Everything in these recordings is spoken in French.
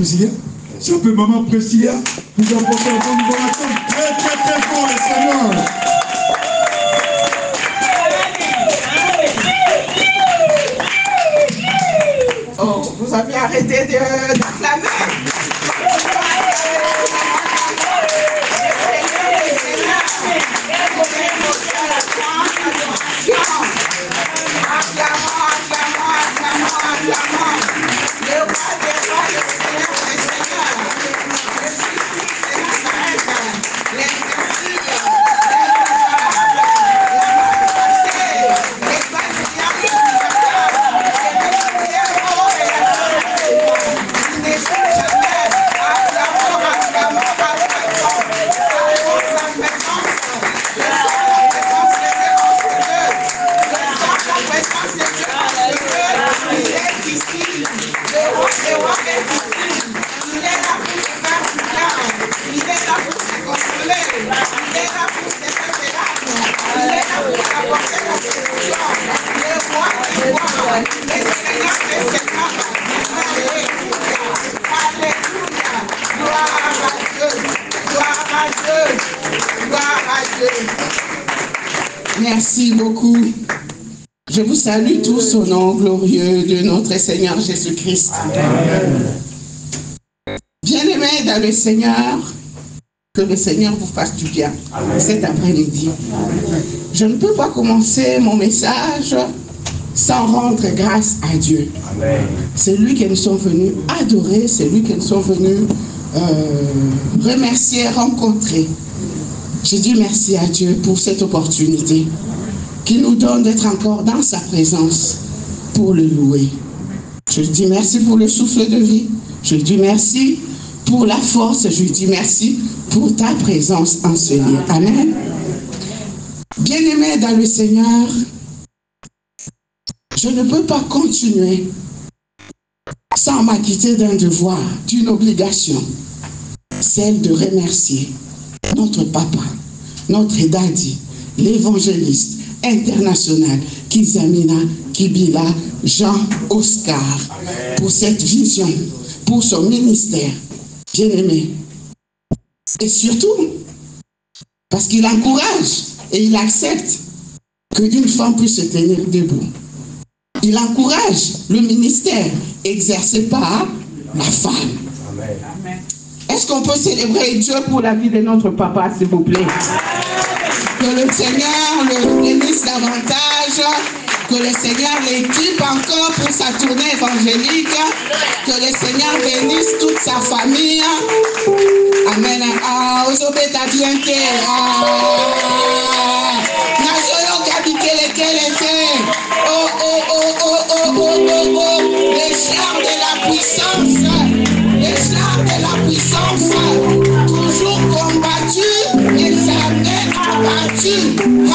Priscilla. Si on peut, maman Priscilla, vous apportez un bon accent très très très fort, le Seigneur. Oh, vous avez arrêté d'acclamer. Merci beaucoup. Je vous salue tous au nom glorieux de notre Seigneur Jésus-Christ. Bien-aimés dans le Seigneur, que le Seigneur vous fasse du bien cet après-midi. Je ne peux pas commencer mon message sans rendre grâce à Dieu. C'est lui que nous sommes venus adorer, c'est lui que nous sommes venus remercier, rencontrer. Je dis merci à Dieu pour cette opportunité qui nous donne d'être encore dans sa présence pour le louer. Je lui dis merci pour le souffle de vie. Je lui dis merci pour la force. Je lui dis merci pour ta présence en ce lieu. Amen. Bien-aimés dans le Seigneur, je ne peux pas continuer sans m'acquitter d'un devoir, d'une obligation, celle de remercier notre papa, notre daddy, l'évangéliste international, Kizamina, Kibila, Jean-Oscar, pour cette vision, pour son ministère, bien-aimé. Et surtout, parce qu'il encourage et il accepte qu'une femme puisse se tenir debout. Il encourage le ministère exercé par la femme. Amen. Est-ce qu'on peut célébrer Dieu pour la vie de notre papa, s'il vous plaît? Que le Seigneur le bénisse davantage, que le Seigneur l'équipe encore pour sa tournée évangélique, que le Seigneur bénisse toute sa famille. Amen. Ah, aux obéta bien que. Oh, oh, oh, oh, oh, oh, oh, oh, les charmes de la puissance, les charmes de la puissance, toujours combattus et jamais abattus.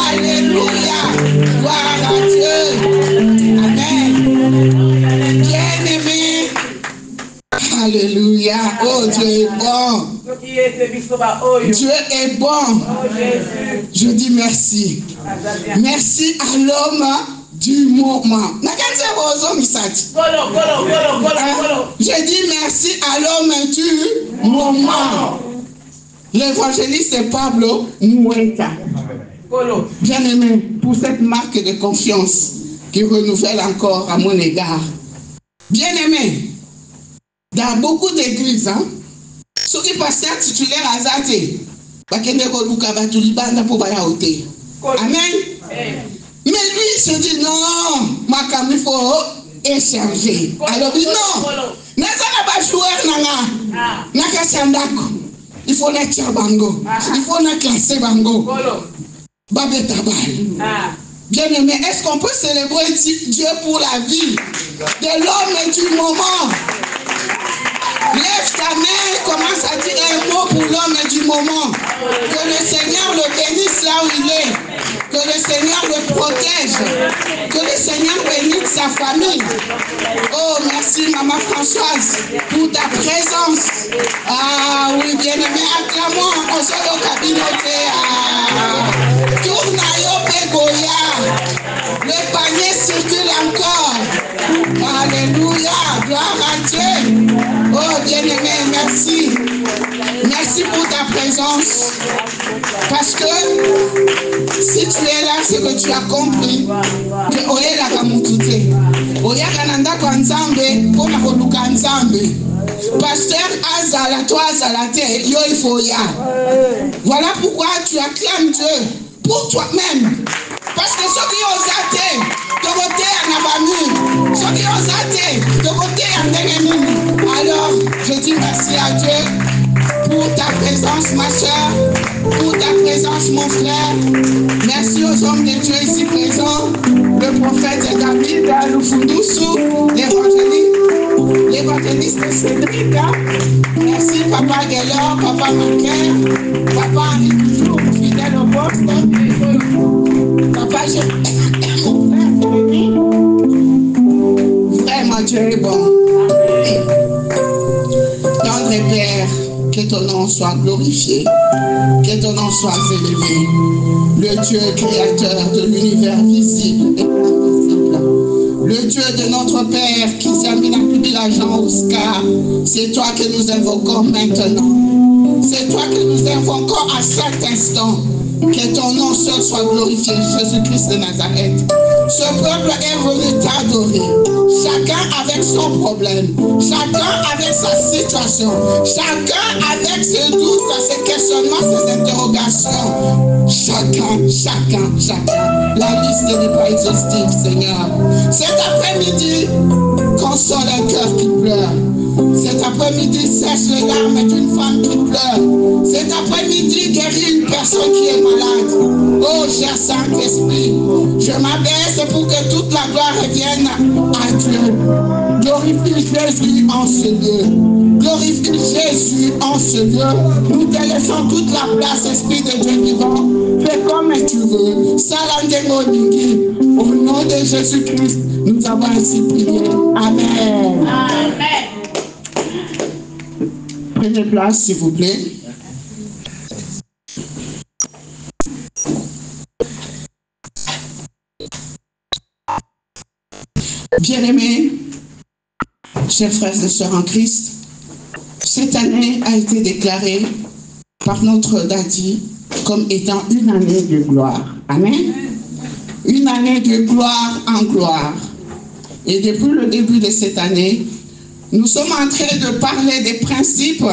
Alléluia, gloire à Dieu. Amen. Bien-aimé, alléluia, oh Dieu est bon. Dieu est bon. Je dis merci. Merci à l'homme du moment. Je dis merci à l'homme du moment. L'évangéliste est Pablo Moueta. Bien-aimé, pour cette marque de confiance qui renouvelle encore à mon égard. Bien-aimé, dans beaucoup d'églises, ceux qui passent titulaire à Zate, amen. Mais lui, il se dit non, ma cam, il faut échanger. Alors il dit non, il faut les bango, il faut les classer bango. Bien-aimé, est-ce qu'on peut célébrer Dieu pour la vie de l'homme et du moment? Lève ta main, commence à dire un mot pour l'homme du moment. Que le Seigneur le bénisse là où il est. Que le Seigneur le protège. Que le Seigneur bénisse sa famille. Oh, merci Maman Françoise pour ta présence. Ah oui, bien-aimé, acclamons au solo cabinoté. Tournayo Pégoya. Le panier circule encore. Alléluia, gloire à Dieu. Oh, bien-aimé, merci. Merci pour ta présence. Parce que si tu es là, c'est que tu as compris que Oye la Kamutute. Oye Kananda Kwanzambe, pour la Koluka Nzambe. Pasteur Azala, toi Azalate, yo il faut ya. Voilà pourquoi tu acclames Dieu pour toi-même. Parce que ceux qui ont zaté, de côté en Abamur, ceux qui ont zaté, de côté en Dengemou. Alors, je dis merci à Dieu pour ta présence, ma soeur, pour ta présence, mon frère. Merci aux hommes de Dieu ici présents, le prophète David, Lufundusu, l'évangéliste Cédric. Merci, Papa Guélor, Papa Marquet, Papa Henri, toujours fidèle au poste. Papa, mon frère, vraiment, Dieu est bon. Tendre Père, que ton nom soit glorifié, que ton nom soit élevé. Le Dieu créateur de l'univers visible et invisible. Le Dieu de notre Père qui termine à publier l'agent Oscar. C'est toi que nous invoquons maintenant. C'est toi que nous invoquons à cet instant. Que ton nom seul soit glorifié, Jésus-Christ de Nazareth. Ce peuple est venu t'adorer. Chacun avec son problème. Chacun avec sa situation. Chacun avec ses doutes, ses questionnements, ses interrogations. Chacun. La liste n'est pas exhaustive, Seigneur. Cet après-midi, console un cœur qui pleure. Cet après-midi, sèche les larmes d'une femme qui pleure. Cet après-midi, guérit une personne qui est malade. Oh, cher Saint-Esprit, je m'abaisse pour que toute la gloire revienne à Dieu. Glorifie Jésus en ce lieu. Glorifie Jésus en ce lieu. Nous te laissons toute la place, Esprit de Dieu vivant. Fais comme tu veux. Au nom de Jésus-Christ, nous avons ainsi prié. Amen. Amen. Prenez place, s'il vous plaît. Bien-aimés, chers frères et sœurs en Christ, cette année a été déclarée par notre Daddy comme étant une année de gloire. Amen. Une année de gloire en gloire. Et depuis le début de cette année, nous sommes en train de parler des principes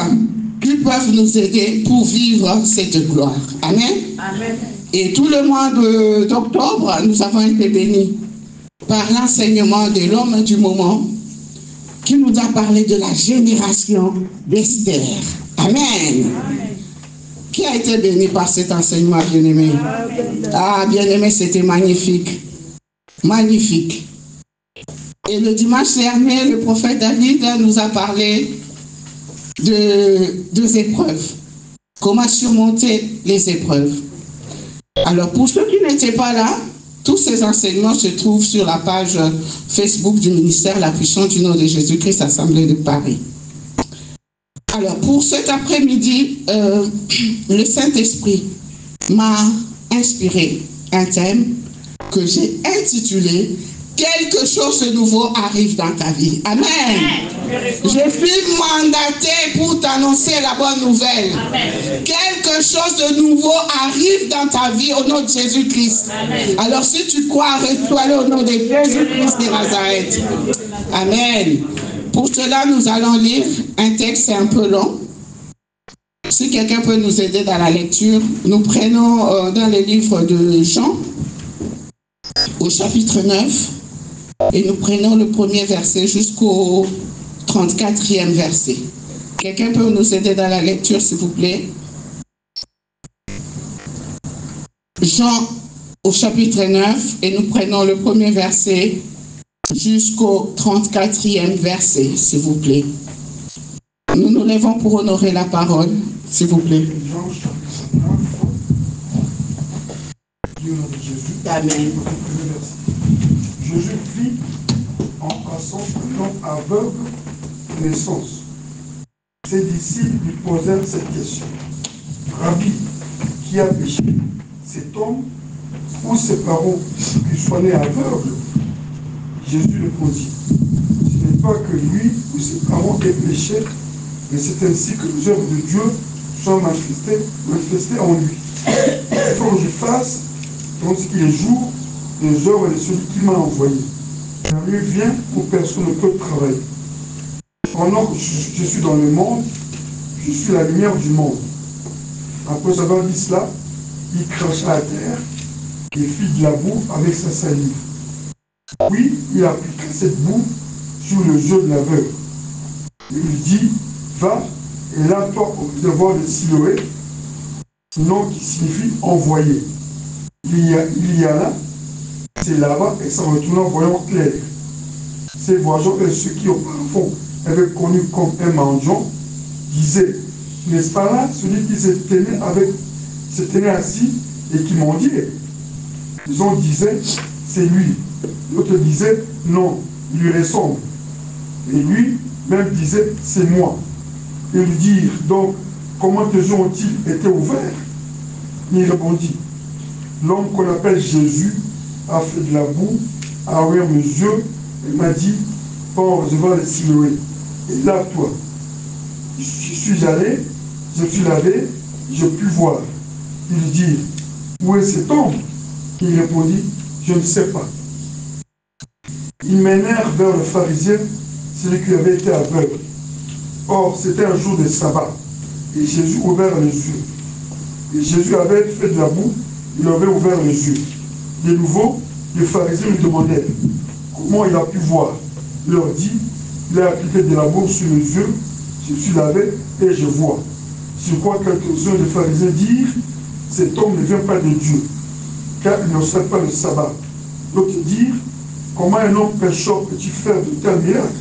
qui peuvent nous aider pour vivre cette gloire. Amen. Amen. Et tout le mois d'octobre, nous avons été bénis par l'enseignement de l'homme du moment qui nous a parlé de la génération d'Esther. Amen. Amen. Qui a été béni par cet enseignement, bien-aimé? Ah, bien-aimé, c'était magnifique. Magnifique. Et le dimanche dernier, le prophète David nous a parlé de deux épreuves. Comment surmonter les épreuves. Alors, pour ceux qui n'étaient pas là, tous ces enseignements se trouvent sur la page Facebook du ministère La Puissance du nom de Jésus-Christ, Assemblée de Paris. Alors, pour cet après-midi, le Saint-Esprit m'a inspiré un thème que j'ai intitulé « Quelque chose de nouveau arrive dans ta vie ». Amen. Je suis mandaté pour t'annoncer la bonne nouvelle. Amen. Quelque chose de nouveau arrive dans ta vie au nom de Jésus-Christ. Alors si tu crois, reçois-le au nom de Jésus-Christ de Nazareth. Amen. Pour cela, nous allons lire un texte un peu long. Si quelqu'un peut nous aider dans la lecture, nous prenons dans le livre de Jean, au chapitre 9, et nous prenons le premier verset jusqu'au 34e verset. Quelqu'un peut nous aider dans la lecture, s'il vous plaît? Jean, au chapitre 9, et nous prenons le premier verset jusqu'au 34e verset, s'il vous plaît. Nous nous levons pour honorer la parole, s'il vous plaît. Jean chapitre 9, Dieu de Jésus. Amen. Jésus vit en passant un homme aveugle de naissance. Ses disciples lui posèrent cette question. Rabbi, qui a péché, cet homme ou ses parents qui sont nés aveugles? Jésus répondit, ce n'est pas que lui ou ses parents aient péché, Mais c'est ainsi que les œuvres de Dieu sont manifestées en lui. Il faut que je fasse, tandis qu'il est jour, les œuvres de celui qui m'a envoyé. La nuit vient où personne ne peut travailler. Pendant que je suis dans le monde, je suis la lumière du monde. Après avoir dit cela, il cracha à terre et fit de la boue avec sa salive. Puis il appliqua cette boue sur le yeux de l'aveugle. Il lui dit, va et lave-toi au devoir de Siloé, nom qui signifie envoyé. Il y alla, c'est là-bas et s'en retourna en voyant clair. Ces voyageurs et ceux qui auparavant avaient connu comme un mendiant disaient, n'est-ce pas là celui qui se tenait assis et qui mendiait? Les uns disaient, c'est lui. L'autre disait, non, il lui ressemble. Et lui même disait, c'est moi. Ils lui dirent, donc, comment tes yeux ont-ils été ouverts? Il répondit, l'homme qu'on appelle Jésus a fait de la boue, a ouvert mes yeux et m'a dit, va en recevoir les Siloé et lave-toi. Je suis allé, je suis lavé, je puis voir. Il lui dit, où est cet homme? Il répondit, je ne sais pas. Ils menèrent vers le pharisien, celui qui avait été aveugle. Or, c'était un jour de sabbat, et Jésus ouvert les yeux. Et Jésus avait fait de la boue, il avait ouvert les yeux. De nouveau, les pharisiens lui demandèrent comment il a pu voir. Il leur dit, il a appliqué de la boue sur les yeux, je suis lavé et je vois. Je crois que quelques-uns des pharisiens dirent, cet homme ne vient pas de Dieu, car il n'observe pas le sabbat. D'autres dirent, comment un homme pécheur peut-il faire de tels miracles?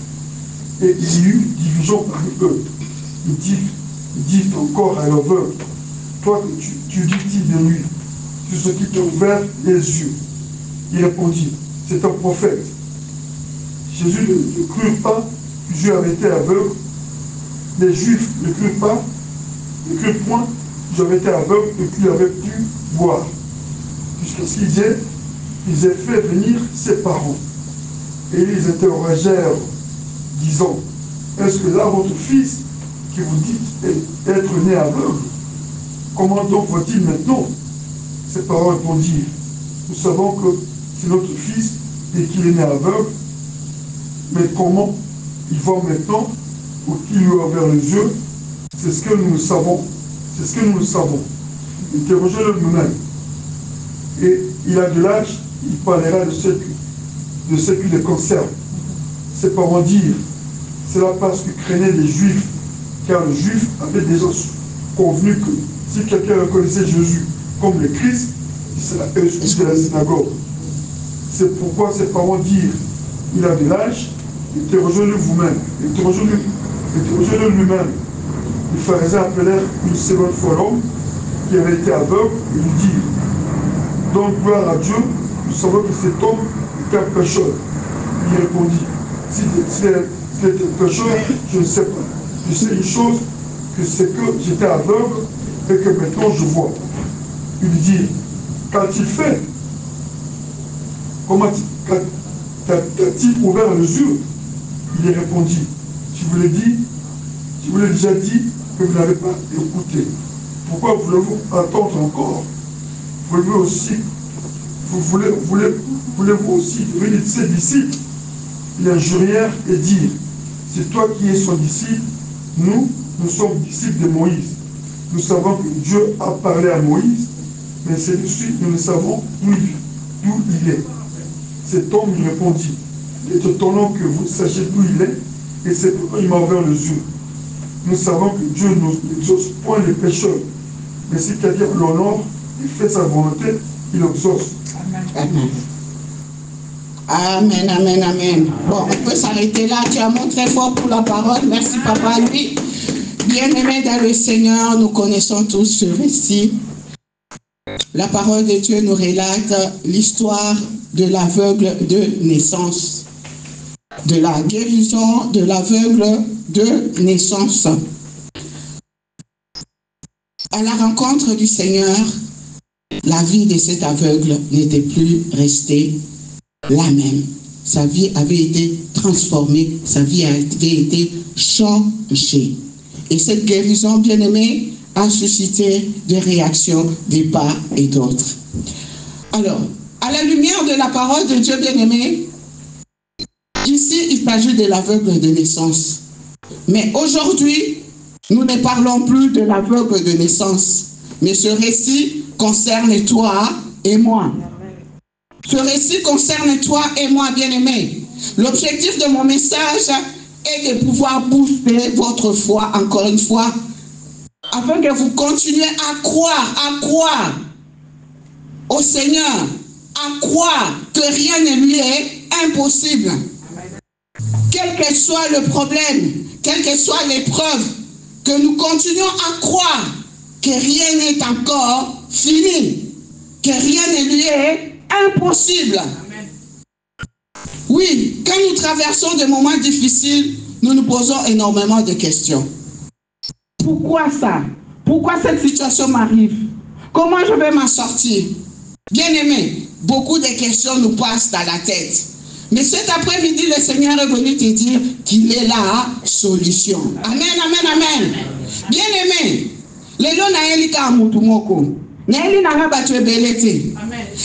Et il y eut division parmi eux. Ils disent encore à l'aveugle, toi que tu dis-t-il de lui, tout ce qui t'a ouvert les yeux. Il répondit, c'est un prophète. Jésus ne crut pas que Dieu avait été aveugle. Les Juifs ne crurent pas, ne crurent point que Dieu avait été aveugle et qu'il avait pu voir. Puisque ce qu'il disait, ils avaient fait venir ses parents. Et ils les interrogèrent, disant, est-ce que là votre fils, qui vous dites être né aveugle, comment donc voit-il maintenant? Ses parents répondirent, nous savons que c'est notre fils et qu'il est né aveugle, mais comment il voit maintenant ou qu'il lui a ouvert les yeux, c'est ce que nous savons. C'est ce que nous savons. Interrogez-le nous-mêmes. Et il a de l'âge, il parlera de ce qui le concerne. Ses parents dirent, c'est là parce que craignaient les Juifs, car les Juifs avaient déjà convenu que si quelqu'un reconnaissait Jésus comme le Christ, il serait exclu de la synagogue. C'est pourquoi ses parents dirent, il a de l'âge, interrogez-le vous-même, interrogez-le lui-même. Les pharisiens appelèrent une seconde fois l'homme qui avait été aveugle et lui dirent, donc gloire à Dieu, nous savons que cet homme est un pécheur. Il répondit, s'il était pécheur, je ne sais pas. Je sais une chose, que c'est que j'étais aveugle et que maintenant je vois. Il lui dit, qu'a-t-il fait? Comment t'a-t-il ouvert les yeux? Il répondit, je vous l'ai déjà dit que vous n'avez pas écouté. Pourquoi voulez-vous attendre encore? Voulez-vous aussi devenir ses disciples? Ils injurièrent et dirent, c'est toi qui es son disciple, nous sommes disciples de Moïse. Nous savons que Dieu a parlé à Moïse, mais celui-ci, nous ne savons d'où il est. Cet homme lui répondit, il est étonnant que vous sachiez d'où il est, et c'est pourquoi il m'a ouvert les yeux. Nous savons que Dieu n'exauce point les pécheurs, mais si quelqu'un l'honore et fait sa volonté, il exauce. Amen. Amen, amen, amen. Bon, on peut s'arrêter là. Tu as montré fort pour la parole. Merci, papa. Lui, bien-aimé dans le Seigneur, nous connaissons tous ce récit. La parole de Dieu nous relate l'histoire de l'aveugle de naissance, de la guérison de l'aveugle de naissance. À la rencontre du Seigneur, la vie de cet aveugle n'était plus restée la même. Sa vie avait été transformée, sa vie avait été changée. Et cette guérison, bien aimée, a suscité des réactions des part et d'autres. Alors, à la lumière de la parole de Dieu, bien aimé, ici, il s'agit de l'aveugle de naissance. Mais aujourd'hui, nous ne parlons plus de l'aveugle de naissance. Mais ce récit concerne toi et moi. Ce récit concerne toi et moi, bien-aimés. L'objectif de mon message est de pouvoir booster votre foi, encore une fois, afin que vous continuiez à croire au Seigneur, à croire que rien ne lui est impossible. Quel que soit le problème, quelle que soit l'épreuve, que nous continuons à croire que rien n'est encore fini, que rien ne lui est impossible. Amen. Oui, quand nous traversons des moments difficiles, nous nous posons énormément de questions. Pourquoi ça? Pourquoi cette situation m'arrive? Comment je vais m'en sortir? Bien-aimé, beaucoup de questions nous passent dans la tête. Mais cet après-midi, le Seigneur est venu te dire qu'il est la solution. Amen, amen, amen. Bien-aimé, lelo na eli ka mutu moko. Na eli na nga batu ebele te.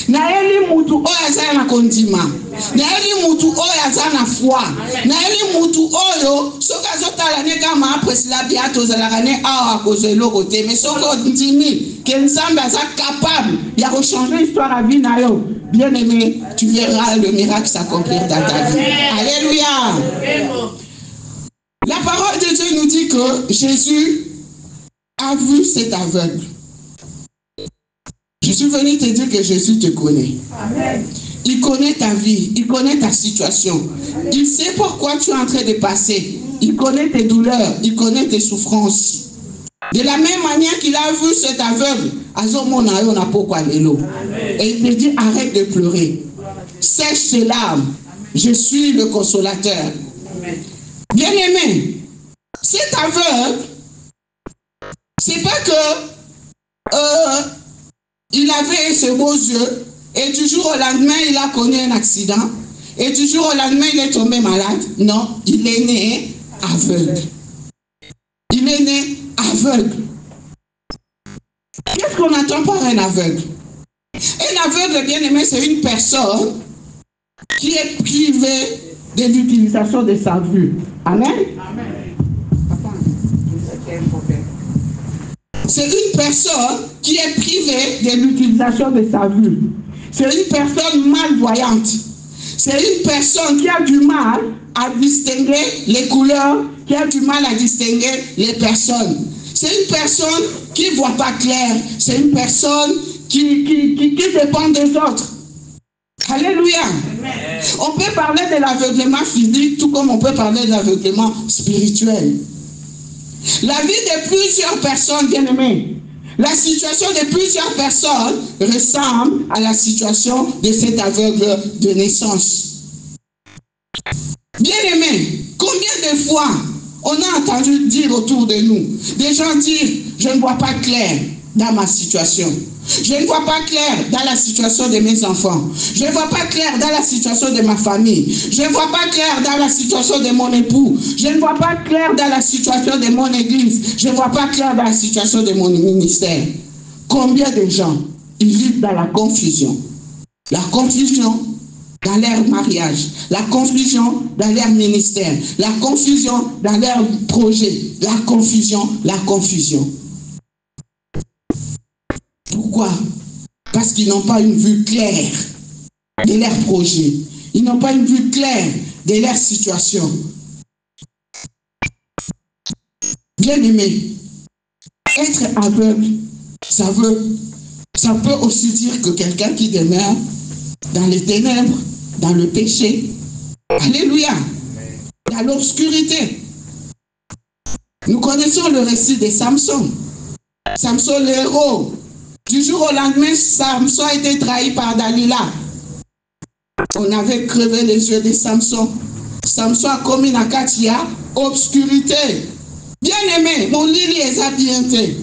Na eli mutu oyo aza na kondima. Na eli mutu oyo aza na foi. Na eli mutu oyo soki azotala ne kama apresila bia tozalaka ne awa akozwa eloko te. Mais soki ondimi ke Nzambe aza capable ya kochanger histoire à vie na yo, bien aimé, tu verras le miracle s'accomplir dans ta vie. Alléluia. La parole de Dieu nous dit que Jésus a vu cet aveugle. Je suis venu te dire que Jésus te connaît. Amen. Il connaît ta vie, il connaît ta situation. Il sait pourquoi tu es en train de passer. Il connaît tes douleurs, il connaît tes souffrances. De la même manière qu'il a vu cet aveugle, et il te dit arrête de pleurer. Sèche tes larmes. Je suis le consolateur. Bien-aimé, cet aveugle, c'est pas que il avait ses beaux yeux et du jour au lendemain il a connu un accident et du jour au lendemain il est tombé malade. Non, il est né aveugle. Il est né aveugle. Qu'est-ce qu'on attend par un aveugle? Un aveugle, bien aimé, c'est une personne qui est privée de l'utilisation de sa vue. Amen. Amen. C'est une personne qui est privée de l'utilisation de sa vue. C'est une personne malvoyante. C'est une personne qui a du mal à distinguer les couleurs, qui a du mal à distinguer les personnes. C'est une personne qui ne voit pas clair. C'est une personne qui dépend des autres. Alléluia. Amen. On peut parler de l'aveuglement physique tout comme on peut parler de l'aveuglement spirituel. La vie de plusieurs personnes, bien-aimées, la situation de plusieurs personnes ressemble à la situation de cet aveugle de naissance. Bien-aimés, combien de fois on a entendu dire autour de nous, des gens dire, je ne vois pas clair dans ma situation. Je ne vois pas clair dans la situation de mes enfants. Je ne vois pas clair dans la situation de ma famille. Je ne vois pas clair dans la situation de mon époux. Je ne vois pas clair dans la situation de mon église. Je ne vois pas clair dans la situation de mon ministère. Combien de gens ils vivent dans la confusion? La confusion dans leur mariage, la confusion dans leur ministère, la confusion dans leur projet, la confusion, la confusion. Pourquoi? Parce qu'ils n'ont pas une vue claire de leur projet. Ils n'ont pas une vue claire de leur situation. Bien-aimé, être aveugle, ça peut aussi dire que quelqu'un qui demeure dans les ténèbres, dans le péché, alléluia, dans l'obscurité. Nous connaissons le récit de Samson. Samson, le héros. Du jour au lendemain, Samson a été trahi par Dalila. On avait crevé les yeux de Samson. Samson a commis la katia, obscurité. Bien-aimé, mon lili est habillenté.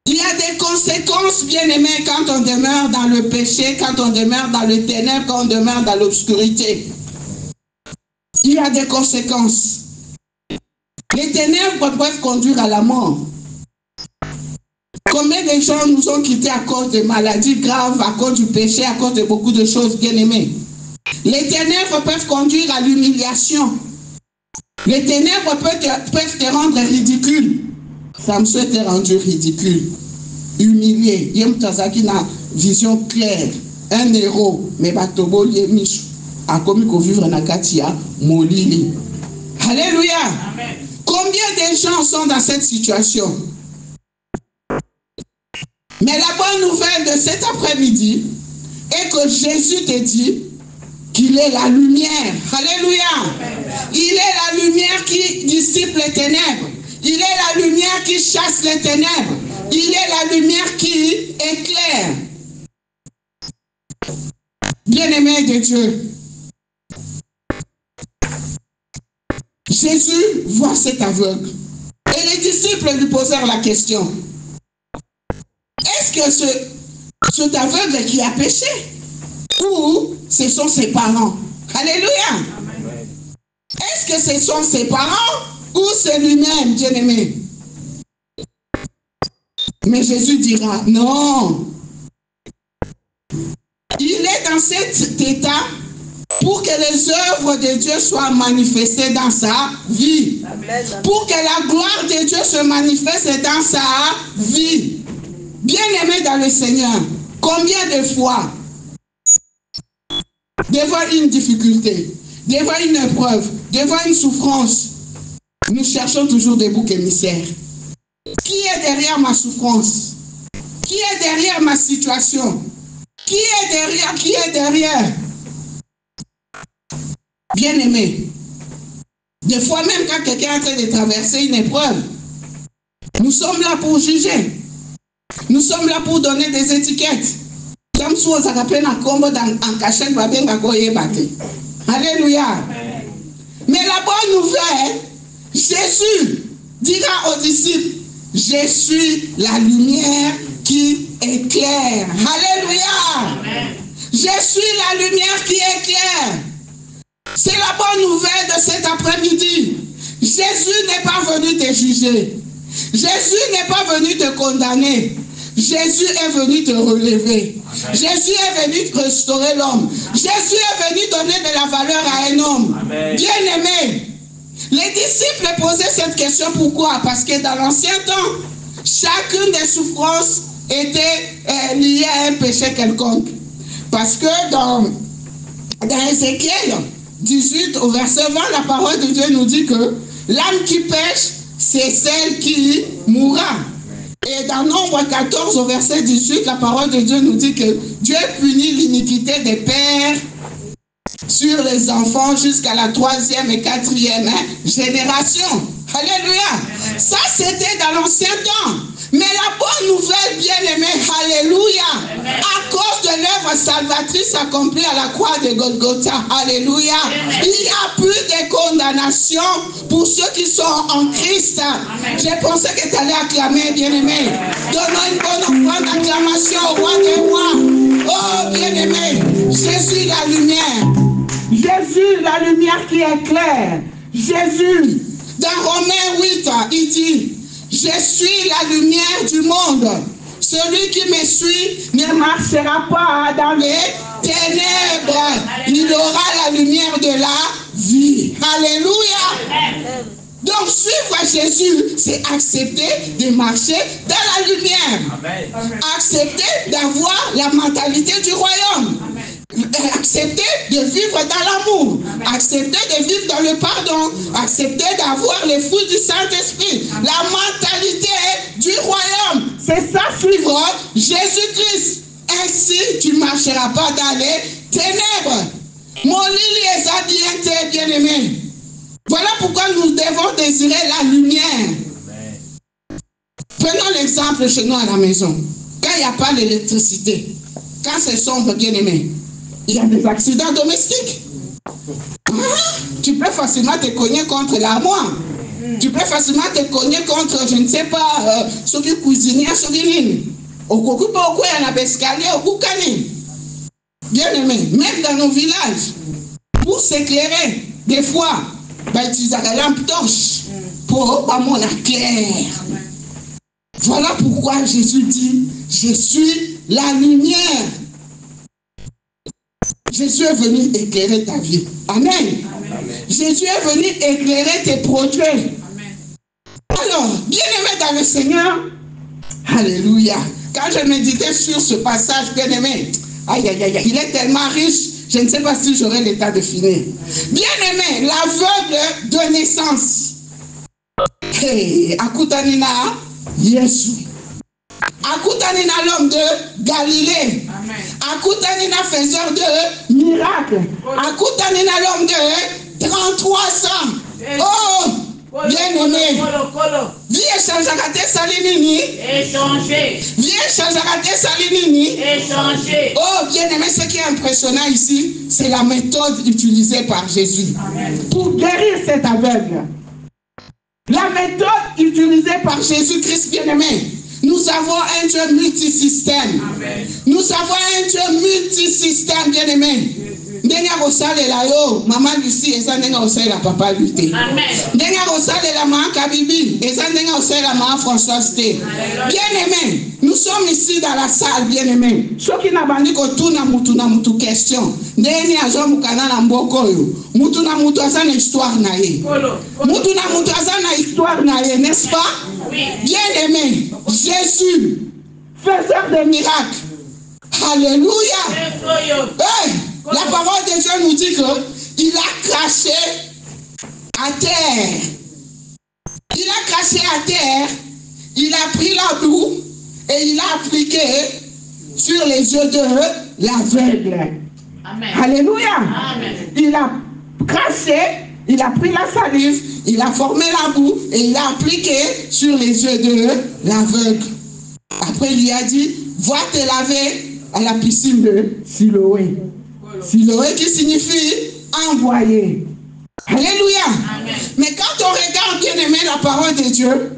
Il y a des conséquences, bien-aimés, quand on demeure dans le péché, quand on demeure dans le ténèbre, quand on demeure dans l'obscurité. Il y a des conséquences. Les ténèbres peuvent conduire à la mort. Combien de gens nous ont quittés à cause de maladies graves, à cause du péché, à cause de beaucoup de choses, bien-aimés. Les ténèbres peuvent conduire à l'humiliation. Les ténèbres peuvent te rendre ridicule. Samson était rendu ridicule, humilié. Yem Tazaki na vision claire, un héros, mais Batobo Yemish a commis qu'on vivre na Katia Molili. Alléluia. Amen. Combien de gens sont dans cette situation? Mais la bonne nouvelle de cet après-midi est que Jésus te dit qu'il est la lumière. Alléluia. Il est la lumière qui dissipe les ténèbres. Il est la lumière qui chasse les ténèbres. Il est la lumière qui éclaire. Bien-aimé de Dieu, Jésus voit cet aveugle. Et les disciples lui posèrent la question. Est-ce que cet aveugle qui a péché? Ou ce sont ses parents? Alléluia. Est-ce que ce sont ses parents ou c'est lui-même, bien-aimé? Mais Jésus dira, non. Il est dans cet état pour que les œuvres de Dieu soient manifestées dans sa vie. Pour que la gloire de Dieu se manifeste dans sa vie. Bien-aimé dans le Seigneur, combien de fois, devant une difficulté, devant une épreuve, devant une souffrance, nous cherchons toujours des boucs émissaires. Qui est derrière ma souffrance? Qui est derrière ma situation? Qui est derrière? Bien-aimé, des fois même quand quelqu'un est en train de traverser une épreuve, nous sommes là pour juger. Nous sommes là pour donner des étiquettes. Alléluia. Mais la bonne nouvelle, Jésus dira aux disciples, je suis la lumière qui éclaire. Alléluia. Je suis la lumière qui éclaire. C'est la bonne nouvelle de cet après-midi. Jésus n'est pas venu te juger. Jésus n'est pas venu te condamner. Jésus est venu te relever. Jésus est venu te restaurer l'homme. Jésus est venu donner de la valeur à un homme. Bien-aimé, les disciples posaient cette question. Pourquoi? Parce que dans l'ancien temps, chacune des souffrances était liée à un péché quelconque. Parce que dans Ézéchiel 18 au verset 20, la parole de Dieu nous dit que l'âme qui pêche, c'est celle qui mourra. Et dans Nombre 14 au verset 18, la parole de Dieu nous dit que Dieu punit l'iniquité des pères sur les enfants jusqu'à la 3e et 4e génération. Alléluia. Ça, c'était dans l'ancien temps. Mais la bonne nouvelle, bien-aimée, alléluia, à cause de l'œuvre salvatrice accomplie à la croix de Golgotha, alléluia, il n'y a plus de condamnation pour ceux qui sont en Christ. J'ai pensé que tu allais acclamer, bien-aimé. Donnons une bonne offrande d'acclamation au roi des rois. Oh, bien-aimé, Jésus la lumière. Jésus la lumière qui éclaire. Jésus, dans Romains 8, il dit, je suis la lumière du monde. Celui qui me suit ne marchera pas dans les ténèbres. Il aura la lumière de la vie. Alléluia. Donc suivre Jésus, c'est accepter de marcher dans la lumière. Accepter d'avoir la mentalité du royaume. Accepter de vivre dans l'amour, accepter de vivre dans le pardon, accepter d'avoir les fruits du Saint-Esprit, la mentalité du royaume. C'est ça, suivre Jésus-Christ. Ainsi, tu ne marcheras pas dans les ténèbres. Mon Lili est bien-aimé. Voilà pourquoi nous devons désirer la lumière. Prenons l'exemple chez nous à la maison. Quand il n'y a pas d'électricité, quand c'est sombre, bien-aimé, il y a des accidents domestiques. Tu peux facilement te cogner contre l'armoire. Tu peux facilement te cogner contre, je ne sais pas, ceux qui cuisinent, ceux qui lignent. Au Kokupo, il y a un escalier, au Koukani. Bien aimé, même dans nos villages, pour s'éclairer, des fois, bah, ils utilisent la lampe torche pour mon clair. Voilà pourquoi Jésus dit, je suis la lumière. Jésus est venu éclairer ta vie. Amen. Amen. Jésus est venu éclairer tes projets. Amen. Alors, bien-aimé dans le Seigneur, alléluia. Quand je méditais sur ce passage, bien-aimé, aïe, aïe, aïe, il est tellement riche, je ne sais pas si j'aurai l'état de finir. Bien-aimé, l'aveugle de naissance. Hey, Akutanina, Yesu. Akutanina, l'homme de Galilée. Akutanina, faiseur de miracles. Akutanina, l'homme de 33 ans. Oh, bien-aimé. Viens changer à tes salinini. Échanger. Viens changer à tes salinini. Échanger. Oh, bien-aimé, ce qui est impressionnant ici, c'est la méthode utilisée par Jésus. Amen. Pour guérir cet aveugle. La méthode utilisée par Jésus-Christ, bien-aimé. Nous avons un Dieu multisystème. Amen. Nous avons un Dieu multisystème, bien-aimé. Ndenga rosale la yo, maman Lucie, eza ndenga rosale la papa Luté. Ndenga rosale la maman Kabibi, eza ndenga rosale la maman Françoise Té. Bien-aimé, nous sommes ici dans la salle, bien-aimé. Ceux qui n'ont pas dit que tout na mutu question. Ndeni azo mukana na mboko yo. Mutu na mutu asa na histoire na ye. Mutu na mutu asa na histoire na ye, n'est-ce pas? Bien-aimé, Jésus, faiseur de miracles. Alléluia. Hey, la parole de Dieu nous dit qu'il a craché à terre. Il a craché à terre, il a pris la boue et il a appliqué sur les yeux de l'aveugle. Alléluia. Amen. Il a craché, il a pris la salive, il a formé la boue et il a appliqué sur les yeux de l'aveugle. Après, il lui a dit, va te laver à la piscine de Siloé. Siloé qui signifie envoyer. Alléluia. Amen. Mais quand on regarde bien aimé la parole de Dieu,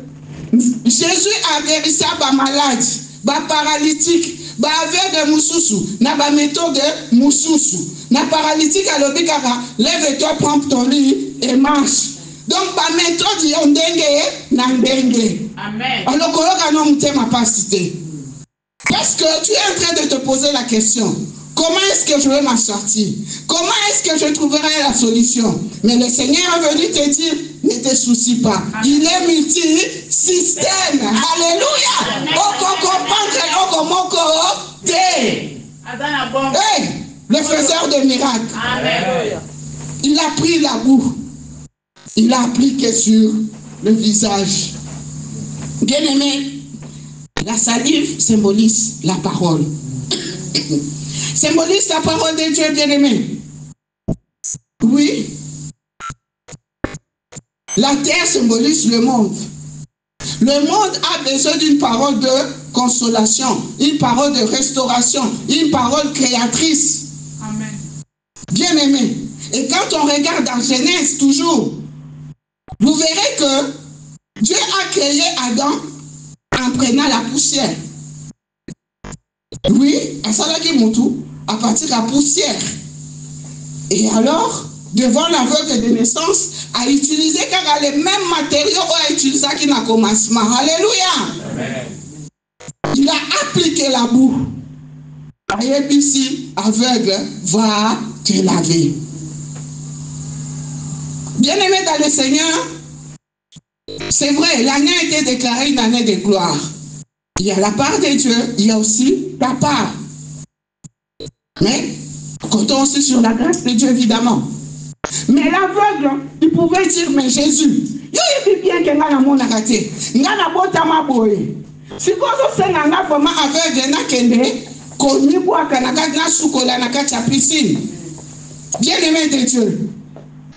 Jésus a guéri ça par malade, par paralytique, par aveugle moussousou, n'a pas méthode moussousou, n'a paralytique à l'obikara, lève-toi, prends ton lit et marche. Donc par méthode yondenge nandenge. Amen. Alors koloka no mutema pasité. Parce que tu es en train de te poser la question. Comment est-ce que je vais m'en sortir? Comment est-ce que je trouverai la solution? Mais le Seigneur est venu te dire, ne te soucie pas. Il est multi-système. Alléluia. Hey, le faiseur de miracles. Amen. Il a pris la boue. Il a appliqué sur le visage. Bien-aimé, la salive symbolise la parole. Symbolise la parole de Dieu, bien-aimé. Oui. La terre symbolise le monde. Le monde a besoin d'une parole de consolation, une parole de restauration, une parole créatrice. Amen. Bien-aimé. Et quand on regarde dans Genèse toujours, vous verrez que Dieu a créé Adam en prenant la poussière. Oui, à partir de la poussière. Et alors, devant l'aveugle de naissance, a utilisé car les mêmes matériaux a utilisé qui n'a commencement. Alléluia. Amen. Il a appliqué la boue. ABC, aveugle, va te laver. Bien-aimé dans le Seigneur, c'est vrai, l'année a été déclarée une année de gloire. Il y a la part de Dieu, il y a aussi ta part. Mais, comptons aussi sur la grâce de Dieu, évidemment. Mais l'aveugle, il pouvait dire, mais Jésus, il dit bien que n'a mon raté. N'a pas ma boy. Si vous avez un vraiment aveugle, n'a qu'un connu pour un soukola n'a qu'à piscine. Bien aimé de Dieu.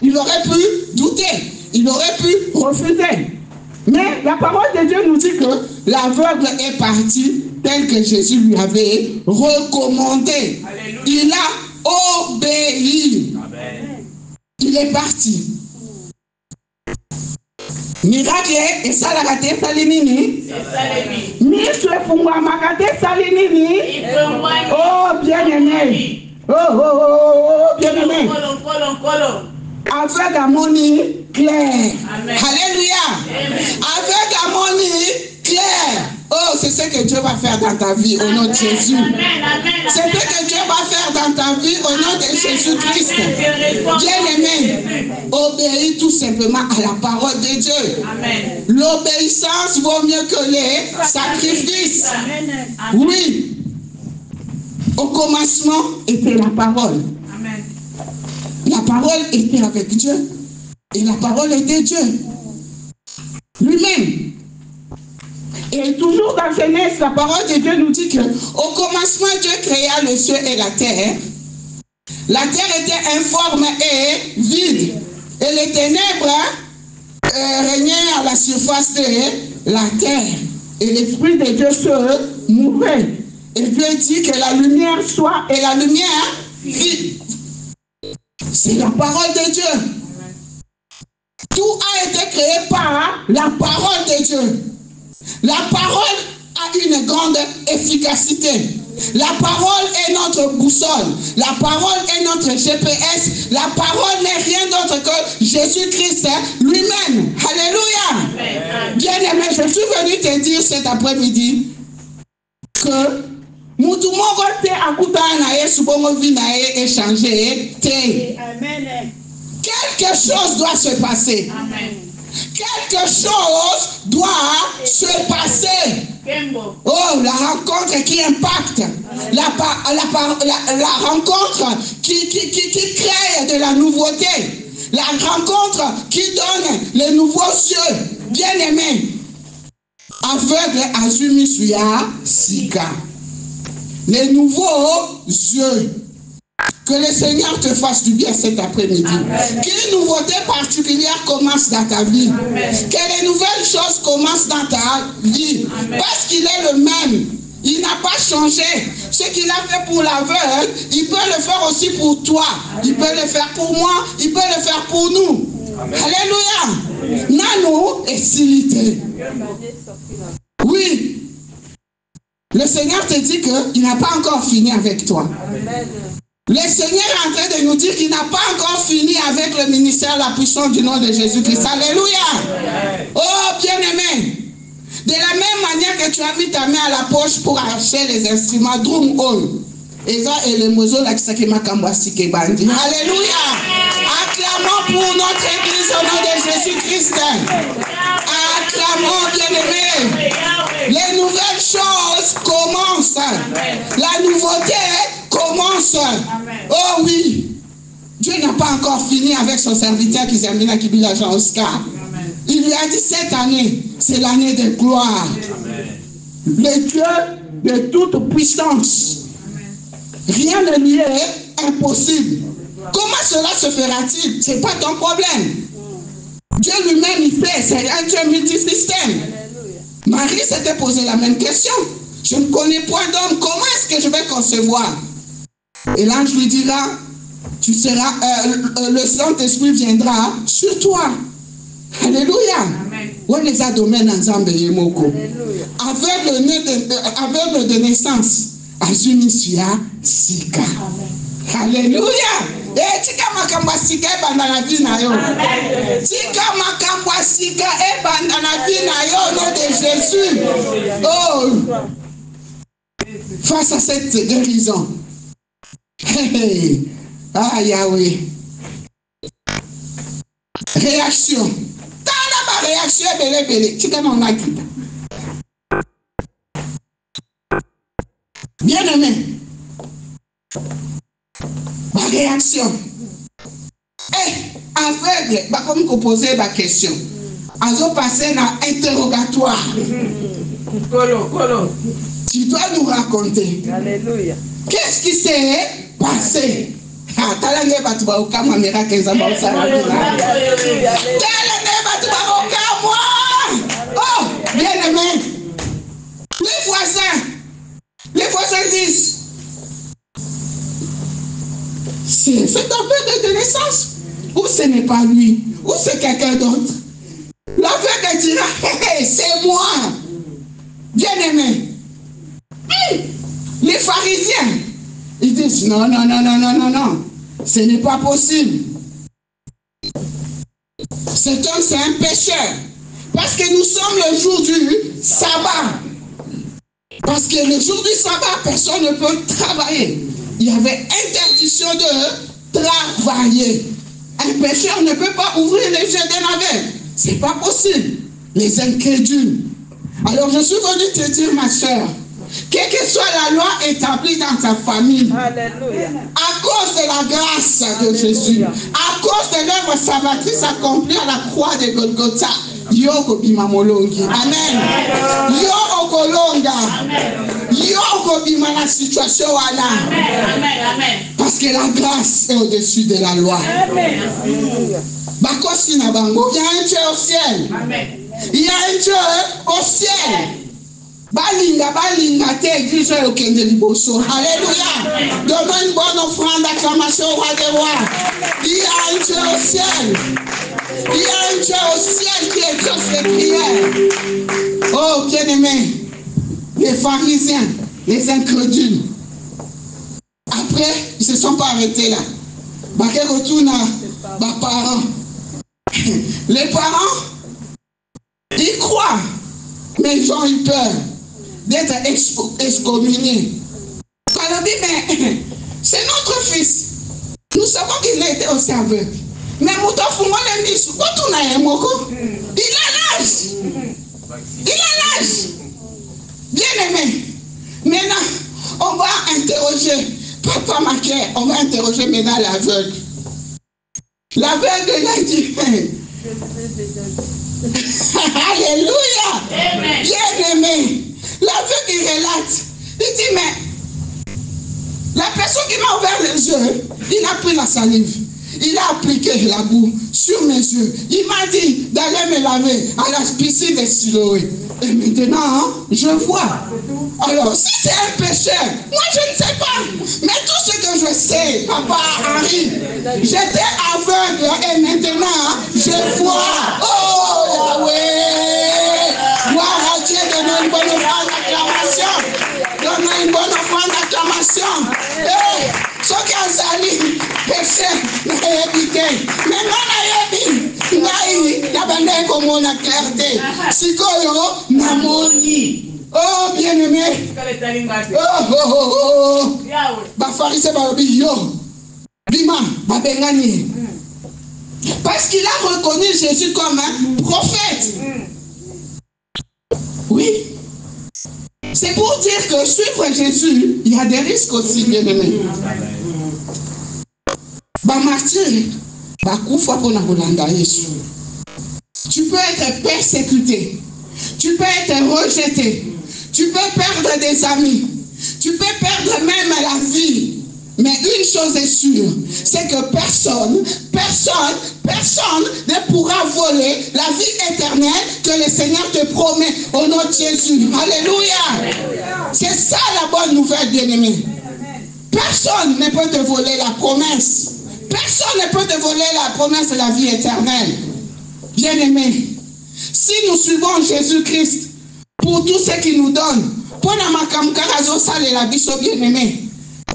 Il aurait pu douter, il aurait pu refuser. Mais la parole de Dieu nous dit que l'aveugle est parti tel que Jésus lui avait recommandé. Alléluia. Il a obéi. Amen. Il est parti. Miracle et ça la raté salinini. Oh bien-aimé. Oh bien-aimé. Avec Amoni. clair. Amen. Alléluia. Amen. Avec harmonie, clair. Oh, c'est ce que Dieu va faire dans ta vie au nom de Jésus. C'est ce que Dieu va faire dans ta vie au nom de Jésus-Christ. Bien-aimé, obéis tout simplement à la parole de Dieu. L'obéissance vaut mieux que les sacrifices. Oui. Au commencement était la parole. La parole était avec Dieu. Et la parole était Dieu. Lui-même. Et toujours dans Genèse, la parole de Dieu nous dit que au commencement, Dieu créa le ciel et la terre. La terre était informe et vide. Et les ténèbres régnaient à la surface de la terre. Et l'Esprit de Dieu se mouvait. Et Dieu dit que la lumière soit, et la lumière fit. C'est la parole de Dieu. Tout a été créé par la parole de Dieu. La parole a une grande efficacité. La parole est notre boussole. La parole est notre GPS. La parole n'est rien d'autre que Jésus-Christ lui-même. Alléluia. Bien-aimé, je suis venu te dire cet après-midi que quelque chose doit se passer. Amen. Quelque chose doit se passer. Oh, la rencontre qui impacte. La rencontre qui crée de la nouveauté. La rencontre qui donne les nouveaux cieux. Bien-aimé. Aveugle Azumi Suya Sika. Les nouveaux yeux. Que le Seigneur te fasse du bien cet après-midi. Qu'une nouveauté particulière commence dans ta vie. Amen. Que les nouvelles choses commencent dans ta vie. Amen. Parce qu'il est le même. Il n'a pas changé. Ce qu'il a fait pour l'aveugle, il peut le faire aussi pour toi. Amen. Il peut le faire pour moi. Il peut le faire pour nous. Amen. Alléluia. Nano est silité. Oui. Le Seigneur te dit qu'il n'a pas encore fini avec toi. Amen. Le Seigneur est en train de nous dire qu'il n'a pas encore fini avec le ministère, la puissance du nom de Jésus-Christ. Alléluia. Oh, bien-aimé. De la même manière que tu as mis ta main à la poche pour acheter les instruments, drum hall. Alléluia. Acclamons pour notre église au nom de Jésus-Christ. Acclamons, bien-aimé. Les nouvelles choses commencent. La nouveauté commence. Amen. Oh oui. Dieu n'a pas encore fini avec son serviteur qui s'est mis à Kibila Jean Oscar. Amen. Il lui a dit cette année, c'est l'année de gloire. Amen. Le Dieu de toute puissance. Amen. Rien ne lui est impossible. Comment cela se fera-t-il? Ce n'est pas ton problème. Dieu lui-même il fait. C'est un Dieu multisystème. Marie s'était posé la même question. Je ne connais point d'homme. Comment est-ce que je vais concevoir? Et l'ange lui dira, tu seras, le Saint-Esprit viendra sur toi. Alléluia. Aveugle de naissance. Azumisia Sika. Alléluia. Et tika makamba sika ebanda vie na yo. Tika makamba sika ebanda vie na yo au nom de Jésus. Oh. Face à cette guérison. Hey. Ah Yahweh. Réaction. Dans ma réaction belé. Tika mon akita. Bien aimé. Ma réaction. Aveugle, comme vous posez ma question. Azo passer dans interrogatoire. Tu dois nous raconter. Alléluia. Qu'est-ce qui s'est passé? Oh, bien aimé. Les voisins disent, c'est cet aveugle de naissance, ou ce n'est pas lui, ou c'est quelqu'un d'autre. L'aveugle dira, c'est moi. Bien aimé. Les pharisiens, ils disent, non, ce n'est pas possible. Cet homme, c'est un pécheur. Parce que nous sommes le jour du sabbat. Parce que le jour du sabbat, personne ne peut travailler. Il y avait interdiction de travailler. Un pécheur ne peut pas ouvrir les yeux d'un aveugle. Ce n'est pas possible. Les incrédules. Alors je suis venu te dire, ma soeur, quelle que soit la loi établie dans ta famille, Alléluia. à cause de la grâce de Jésus, à cause de l'œuvre salvatrice accomplie à la croix de Golgotha, Yoko bimamolongi. Amen. Yoko kolonga. Yoko bima la situation wana. Amen. Parce que la grâce est au-dessus de la loi. Amen. Bakosi na bango. Il y a un Dieu au ciel. Amen. Il y a un Dieu au ciel. Balinga te église au kende liboso. Alléluia. Donnons une bonne offrande d'acclamation au roi des rois. Il y a un Dieu au ciel. Il y a un Dieu au ciel qui exauce les prières. Oh, bien-aimés, les pharisiens, les incrédules. Après, ils ne se sont pas arrêtés là. Baké retourne à parents. Les parents, ils croient, mais ils ont eu peur d'être excommuniés. Alors dit, mais c'est notre fils. Nous savons qu'il a été aussi aveugle. Mais il a l'âge. Il a l'âge. Bien aimé. Maintenant, on va interroger. Papa Maquet, on va interroger maintenant l'aveugle. L'aveugle, il a dit. Alléluia. Amen. Bien aimé. L'aveugle, il relate. Il dit, mais la personne qui m'a ouvert les yeux, il a pris la salive. Il a appliqué la boue sur mes yeux. Il m'a dit d'aller me laver à la piscine de Siloé. Et maintenant, je vois. Alors, si c'est un pécheur, moi je ne sais pas. Mais tout ce que je sais, Papa Henri, j'étais aveugle et maintenant, je vois. Oh, Yahweh! Gloire à Dieu, donne une bonne offrande d'acclamation. Donne une bonne offrande d'acclamation. Hey, ce qui a sali, péché, n'a évité. Mais non, n'a pas comme on a clarté. Si qu'on namoni. Oh, bien-aimé. Oh. Ba pharisien ba obi yo. Bima, ba bengani. Parce qu'il a reconnu Jésus comme un prophète. Oui. C'est pour dire que suivre Jésus, il y a des risques aussi, bien-aimé. Ba martyr, ba kufa pona kolanda Yesu. Tu peux être persécuté. Tu peux être rejeté. Tu peux perdre des amis. Tu peux perdre même la vie. Mais une chose est sûre, c'est que personne ne pourra voler la vie éternelle que le Seigneur te promet au nom de Jésus. Alléluia. C'est ça la bonne nouvelle, bien-aimé. Personne ne peut te voler la promesse. Personne ne peut te voler la promesse de la vie éternelle. Bien-aimé, si nous suivons Jésus-Christ pour tout ce qu'il nous donne, pour la makamkarazo sale la biso bien-aimé,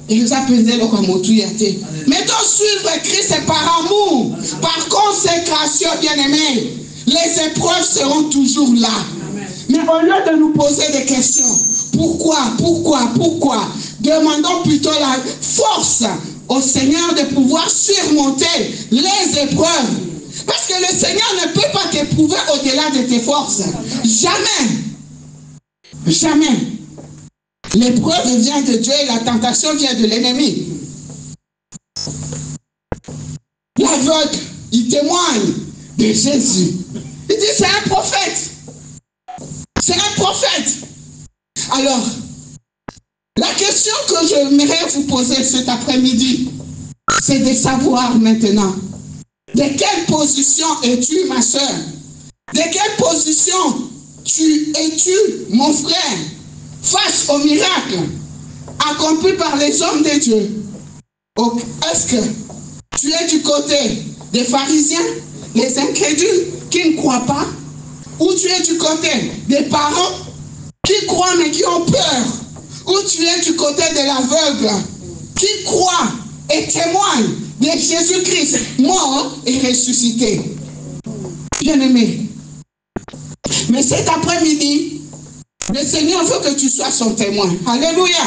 il nous a pesé le komotouyate. Mais donc suivre Christ c'est par amour, par consécration, bien-aimé. Les épreuves seront toujours là. Mais au lieu de nous poser des questions, pourquoi, demandons plutôt la force au Seigneur de pouvoir surmonter les épreuves. Parce que le Seigneur ne peut pas t'éprouver au-delà de tes forces. Jamais. Jamais. L'épreuve vient de Dieu et la tentation vient de l'ennemi. L'aveugle, il témoigne de Jésus. Il dit c'est un prophète. C'est un prophète. Alors, la question que j'aimerais vous poser cet après-midi, c'est de savoir maintenant, de quelle position es-tu, ma soeur? De quelle position es-tu, mon frère, face au miracle accompli par les hommes de Dieu? Est-ce que tu es du côté des pharisiens, les incrédules qui ne croient pas? Ou tu es du côté des parents qui croient mais qui ont peur? Ou tu es du côté de l'aveugle qui croit et témoigne de Jésus-Christ mort et ressuscité? Bien-aimé. Mais cet après-midi, le Seigneur veut que tu sois son témoin. Alléluia.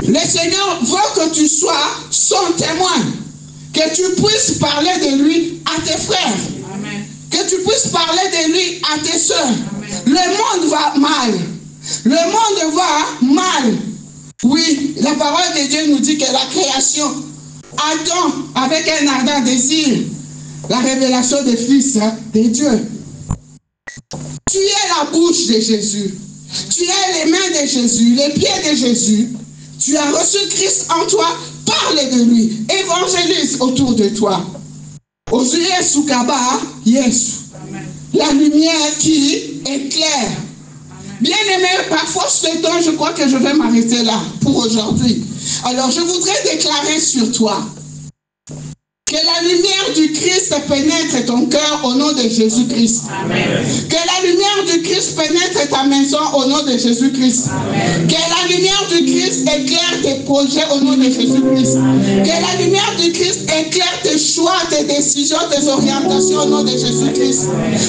Le Seigneur veut que tu sois son témoin. Que tu puisses parler de lui à tes frères. Amen. Que tu puisses parler de lui à tes soeurs. Amen. Le monde va mal. Le monde va mal. Oui, la parole de Dieu nous dit que la création attend avec un ardent désir la révélation des fils de Dieu. Tu es la bouche de Jésus. Tu es les mains de Jésus, les pieds de Jésus. Tu as reçu Christ en toi. Parle de lui. Évangélise autour de toi. Aujourd'hui, Yesu Kaba, Yesu. La lumière qui éclaire. Bien-aimé, par force de temps, je crois que je vais m'arrêter là pour aujourd'hui. Alors, je voudrais déclarer sur toi que la lumière du Christ pénètre ton cœur au nom de Jésus-Christ. Que la lumière du Christ pénètre ta maison au nom de Jésus-Christ. Que la lumière du Christ éclaire tes projets au nom de Jésus-Christ. Que la lumière du Christ éclaire tes choix, tes décisions, tes orientations au nom de Jésus-Christ.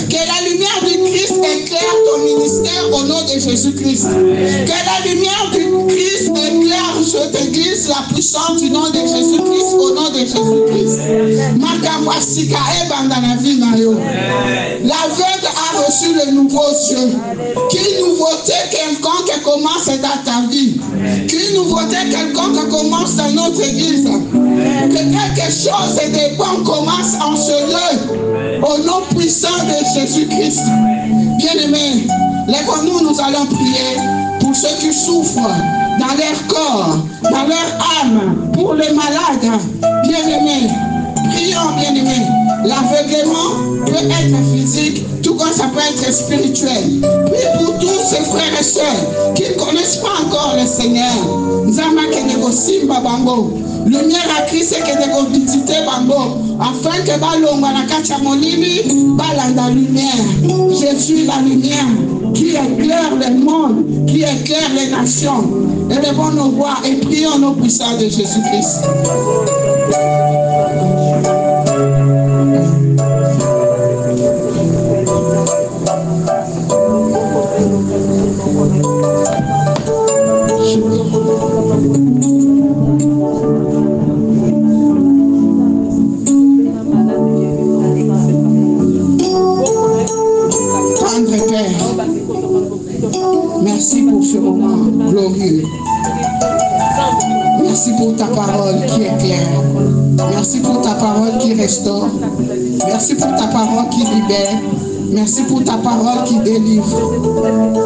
Que la lumière du Christ éclaire ton ministère au nom de Jésus-Christ. Que la lumière du Christ éclaire cette église la puissance du nom de Jésus-Christ au nom de Jésus-Christ. L'aveugle a reçu le nouveau yeux. Quelle nouveauté quelconque commence dans ta vie. Quelle nouveauté quelconque commence dans notre église. Que quelque chose de bon commence en ce lieu. Au nom puissant de Jésus-Christ. Bien-aimés, lèvons-nous, nous allons prier pour ceux qui souffrent dans leur corps, dans leur âme, pour les malades. Bien-aimés, prions, bien-aimés. L'aveuglement peut être physique, tout comme ça peut être spirituel. Prie pour tous ces frères et sœurs qui ne connaissent pas encore le Seigneur. Lumière à Christ et que de visiter Bango, afin que Balonga na Kachamolini, Balanda lumière. Je suis la lumière qui éclaire le monde, qui éclaire les nations. Élevons nos voix et prions nos puissants de Jésus-Christ. Merci pour ce moment glorieux. Merci pour ta parole qui éclaire. Merci pour ta parole qui restaure. Merci pour ta parole qui libère. Merci pour ta parole qui délivre.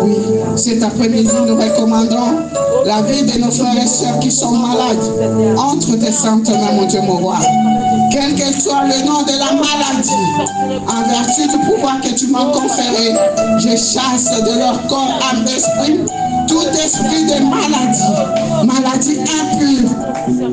Oui, cet après-midi, nous recommandons la vie de nos frères et sœurs qui sont malades. Entre tes saintes mains, mon Dieu, mon roi. Quel que soit le nom de la maladie, en vertu du pouvoir que tu m'as conféré, je chasse de leur corps, âme, esprit, tout esprit de maladie impure.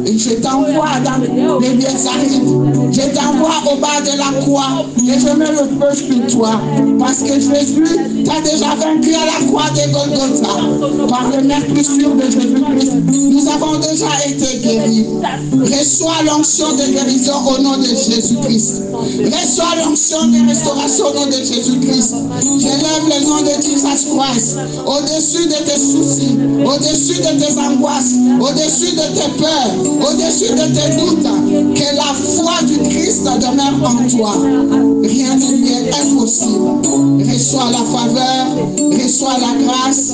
Et je t'envoie dans les lieux arides. Je t'envoie au bas de la croix et je mets le feu sur toi. Parce que Jésus t'a déjà vaincu à la croix de Golgotha. Par le meurtrissure de Jésus-Christ, nous avons déjà été guéris. Reçois l'onction de guérison au nom de Jésus-Christ. Reçois l'onction de restauration au nom de Jésus-Christ. J'élève le nom de Jesus Christ au-dessus de tes soucis, au-dessus de tes angoisses, au-dessus de tes peurs, au-dessus de tes doutes. Que la foi du Christ demeure en toi. Rien ne lui est impossible. Reçois la faveur, reçois la grâce,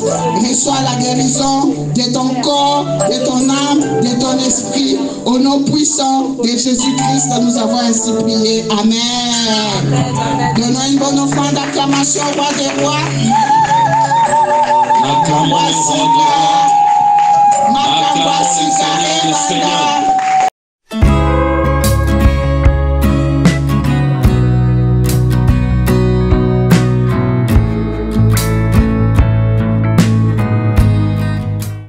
reçois la guérison de ton corps, de ton âme, de ton esprit. Au nom puissant de Jésus-Christ, nous avons ainsi prié. Amen. Donnons une bonne offrande d'acclamation au roi des rois. Acclamons le roi des rois. Acclamons le Seigneur des seigneurs.